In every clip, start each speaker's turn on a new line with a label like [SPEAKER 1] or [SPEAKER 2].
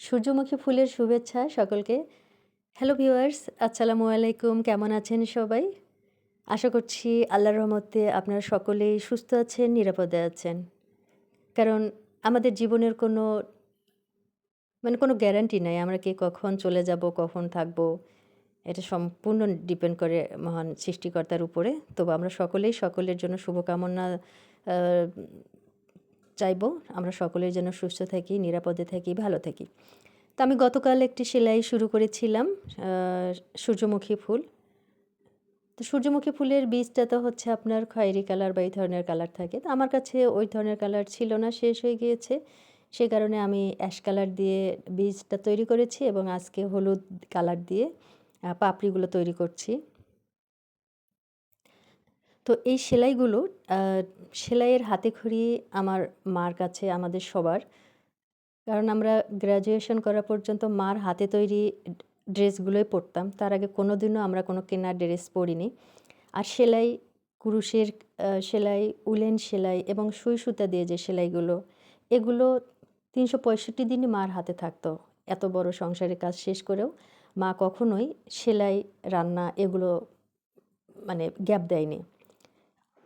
[SPEAKER 1] সূর্যমুখী ফুলের শুভেচ্ছা সকলকে। হ্যালো ভিউয়ার্স, আসসালামু আলাইকুম। কেমন আছেন সবাই? আশা করছি আল্লাহর রহমতে আপনারা সকলেই সুস্থ আছেন, নিরাপদে আছেন। কারণ আমাদের জীবনের কোনো গ্যারান্টি নাই। আমরা কে কখন চলে যাব, কখন থাকব। এটা সম্পূর্ণ ডিপেন্ড করে মহান সৃষ্টিকর্তার উপরে। তবু আমরা সকলেই সকলের জন্য শুভকামনা আ চাইবো। আমরা সকলেই যেন সুস্থ থাকি, নিরাপদে থাকি, ভালো থাকি। তো আমি গতকাল একটি সেলাই শুরু করেছিলাম আ সূর্যমুখী ফুল। তো সূর্যমুখী ফুলের বীজটা তো হচ্ছে আপনার খয়েরি কালার বা এই ধরনের কালার থাকে। তো আমার কাছে ওই ধরনের কালার ছিল না, শেষ হয়ে গিয়েছে। সে কারণে আমি অ্যাশ কালার দিয়ে বীজটা তৈরি করেছি এবং আজকে হলুদ কালার দিয়ে পাপড়িগুলো তৈরি করছি। তো এই সেলাইগুলো আ সেলাইয়ের হাতেখড়ি আমার মার কাছে, আমাদের সবার। কারণ আমরা গ্র্যাজুয়েশন করা পর্যন্ত মার হাতে তৈরি ড্রেসগুলোই পরতাম। তার আগে কোনোদিনও আমরা কোনো কেনা ড্রেস পরিনি। আর সেলাই, কুরুশের সেলাই, উলেন সেলাই এবং সুই সুতা দিয়ে যে সেলাইগুলো, এগুলো ৩৬৫ দিনই মার হাতে থাকতো। এত বড় সংসারের কাজ শেষ করেও মা কখনোই সেলাই, রান্না এগুলো গ্যাপ দেয়নি।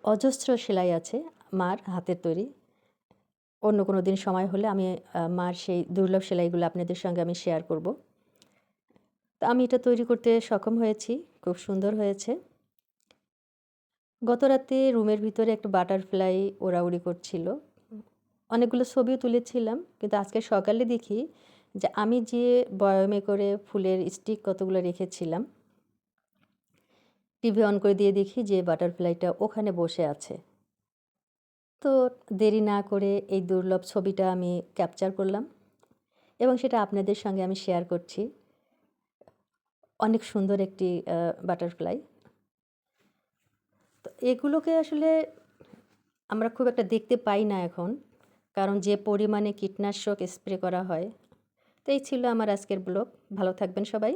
[SPEAKER 1] অজস্র সেলাই আছে মার হাতের তৈরি। অন্য কোনো দিন সময় হলে আমি মার সেই দুর্লভ সেলাইগুলো আপনাদের সঙ্গে আমি শেয়ার করব। তো আমি এটা তৈরি করতে সক্ষম হয়েছি। খুব সুন্দর হয়েছে। গতরাতে রুমের ভিতরে একটা বাটারফ্লাই ওড়াউড়ি করছিল। অনেকগুলো ছবিও তুলেছিলাম। কিন্তু আজকে সকালে দেখি যে আমি যে বয়ামে করে ফুলের স্টিক কতগুলো রেখেছিলাম, টিভি অন করে দিয়ে দেখি যে বাটারফ্লাইটা ওখানে বসে আছে। তো দেরি না করে এই দুর্লভ ছবিটা আমি ক্যাপচার করলাম এবং সেটা আপনাদের সঙ্গে আমি শেয়ার করছি। অনেক সুন্দর একটি বাটারফ্লাই। তো এগুলোকে আসলে আমরা খুব একটা দেখতে পাই না এখন। কারণ যে পরিমাণে কীটনাশক স্প্রে করা হয়। তো এই ছিল আমার আজকের ব্লগ। ভালো থাকবেন সবাই।